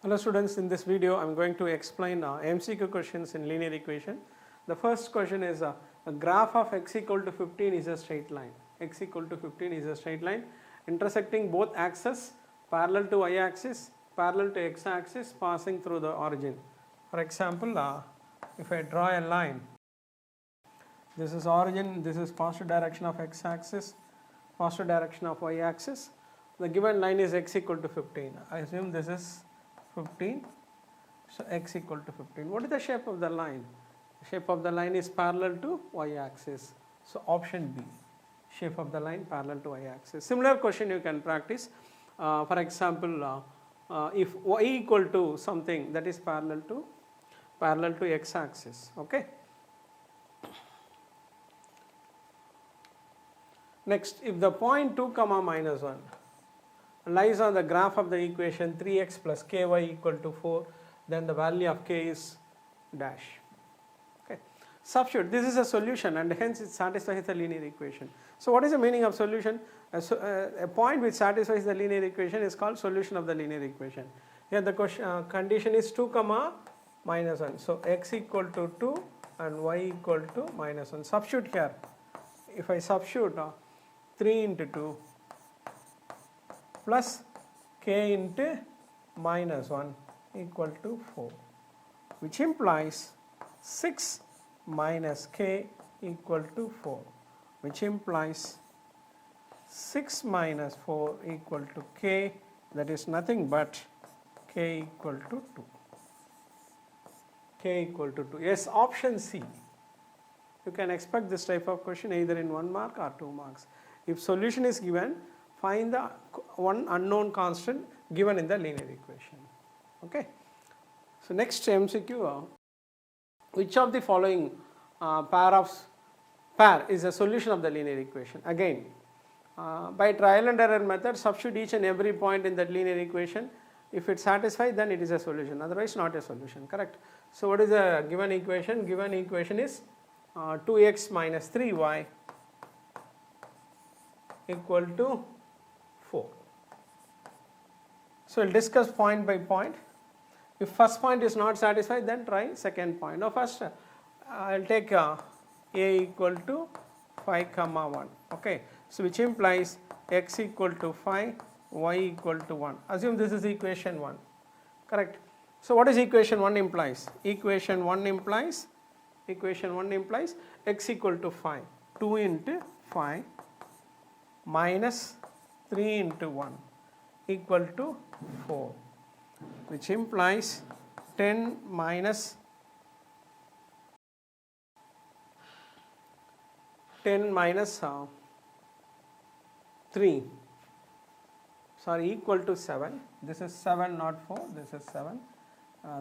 Hello students, in this video I am going to explain MCQ questions in linear equation. The first question is a graph of x equal to 15 is a straight line. X equal to 15 is a straight line intersecting both axes, parallel to y axis, parallel to x axis, passing through the origin. For example, if I draw a line, this is origin, this is positive direction of x axis, positive direction of y axis. The given line is x equal to 15. I assume this is 15, so x equal to 15. What is the shape of the line? The shape of the line is parallel to y axis. So option B, shape of the line parallel to y axis. Similar question you can practice. For example, if y equal to something that is parallel to x axis. Okay. Next, if the point 2 comma minus 1 lies on the graph of the equation 3x plus ky equal to 4, then the value of k is dash. Okay. Substitute, this is a solution and hence it satisfies the linear equation. So what is the meaning of solution? A point which satisfies the linear equation is called solution of the linear equation. Here the condition is 2 comma minus 1. So x equal to 2 and y equal to minus 1. Substitute here. If I substitute 3 into 2 plus k into minus 1 equal to 4, which implies 6 minus k equal to 4, which implies 6 minus 4 equal to k, that is nothing but k equal to 2. K equal to 2. Yes, option C. You can expect this type of question either in 1 mark or 2 marks. If solution is given, find the one unknown constant given in the linear equation. Okay. So next MCQ, which of the following pair is a solution of the linear equation? Again, by trial and error method, substitute each and every point in that linear equation. If it satisfies, then it is a solution, otherwise not a solution, correct? So what is the given equation? Given equation is 2x minus 3y equal to 4. So we'll discuss point by point. If first point is not satisfied, then try second point. Now first I'll take a equal to 5 comma 1. Okay. So which implies x equal to 5, y equal to 1. Assume this is equation 1. Correct. So what is equation 1 implies? Equation 1 implies x equal to 5. 2 into 5 minus 3 into 1 equal to 4, which implies 10 minus 3, sorry, equal to 7. This is 7, not 4, this is 7,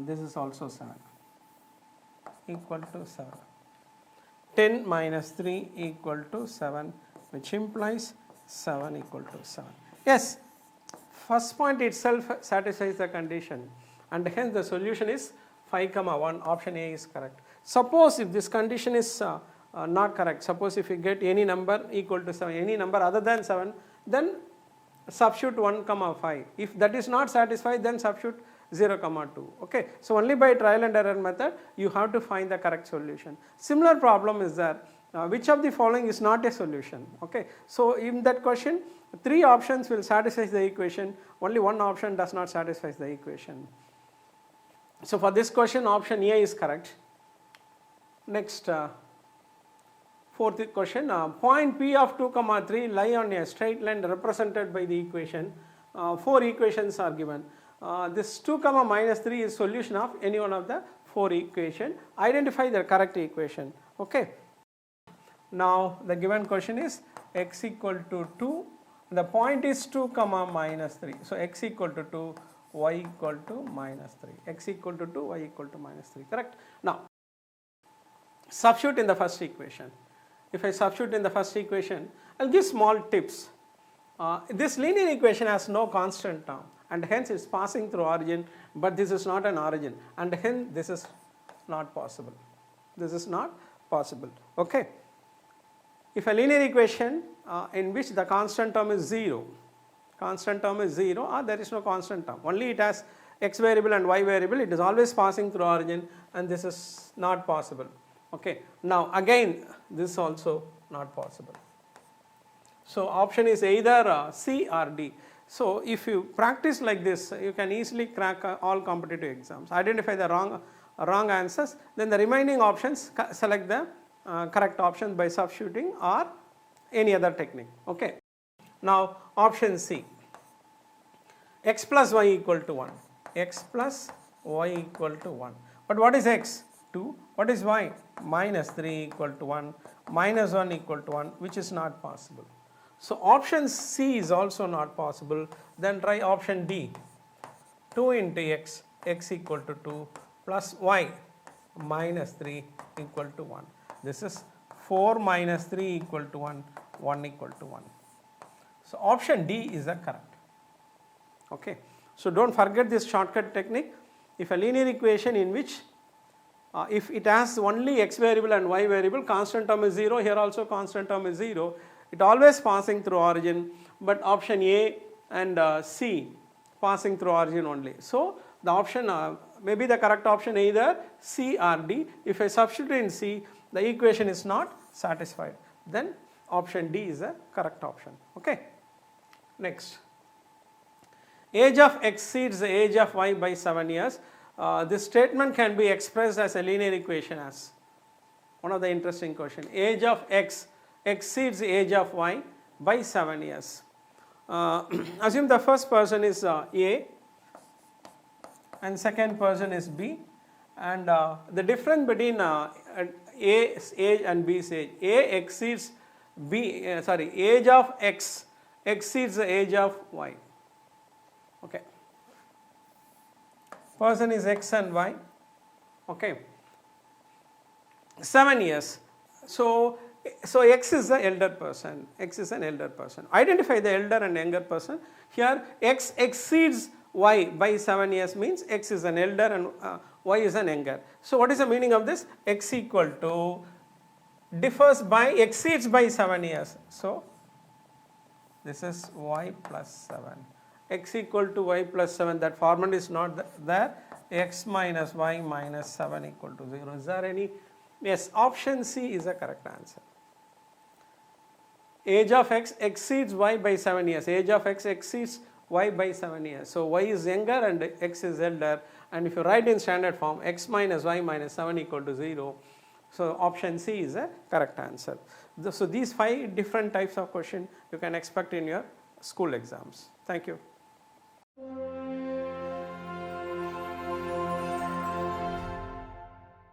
this is also 7, equal to 7. 10 minus 3 equal to 7, which implies 7 equal to 7. Yes, first point itself satisfies the condition and hence the solution is 5 comma 1, option A is correct. Suppose if this condition is not correct, suppose if you get any number equal to 7, any number other than 7, then substitute 1 comma 5. If that is not satisfied, then substitute 0 comma 2. Okay. So only by trial and error method you have to find the correct solution. Similar problem is there. Which of the following is not a solution? Okay. So in that question, 3 options will satisfy the equation, only 1 option does not satisfy the equation. So for this question, option A is correct. Next, fourth question, point P of 2 comma 3 lie on a straight line represented by the equation. 4 equations are given. This 2 comma minus 3 is solution of any one of the 4 equation. Identify the correct equation. Okay. Now the given question is x equal to 2, the point is 2 comma minus 3. So x equal to 2, y equal to minus 3. X equal to 2, y equal to minus 3, correct? Now substitute in the first equation. If I substitute in the first equation, I'll give small tips. This linear equation has no constant term and hence it's passing through origin, but this is not an origin and hence this is not possible. This is not possible. Okay. If a linear equation in which the constant term is 0, or there is no constant term, only it has x variable and y variable, it is always passing through origin, and this is not possible. Okay. Now again this is also not possible. So option is either C or D. So if you practice like this, you can easily crack all competitive exams. Identify the wrong answers, then the remaining options select the correct option by substituting or any other technique. Okay. Now option C, x plus y equal to 1, x plus y equal to 1. But what is x? 2. What is y? Minus 3 equal to 1, minus 1 equal to 1, which is not possible. So option C is also not possible. Then try option D, 2 into x, x equal to 2, plus y minus 3 equal to 1. This is 4 minus 3 equal to 1, 1 equal to 1. So option D is the correct. Okay. So don't forget this shortcut technique. If a linear equation in which if it has only x variable and y variable, constant term is 0, here also constant term is 0, it always passing through origin, but option A and C passing through origin only. So the option maybe the correct option either C or D. If I substitute in C, the equation is not satisfied, then option D is the correct option. Okay. Next, age of x exceeds the age of y by 7 years. This statement can be expressed as a linear equation as one of the interesting question. Age of x exceeds the age of y by 7 years. Assume the first person is A and second person is B, and the difference between A's age and B's age. A exceeds age of x exceeds the age of y. Okay. Person is x and y. Okay. 7 years. So x is the elder person. X is an elder person. Identify the elder and younger person. Here x exceeds y by 7 years means x is an elder and y is an younger. So what is the meaning of this? X equal to differs by exceeds by 7 years. So this is y plus 7. X equal to y plus 7, that formula is not there. X minus y minus 7 equal to 0. Is there any? Yes, option C is the correct answer. Age of x exceeds y by 7 years. Age of x exceeds y by 7 years. So y is younger and x is elder, and if you write in standard form, x minus y minus 7 equal to 0. So option C is the correct answer. So these 5 different types of question you can expect in your school exams. Thank you.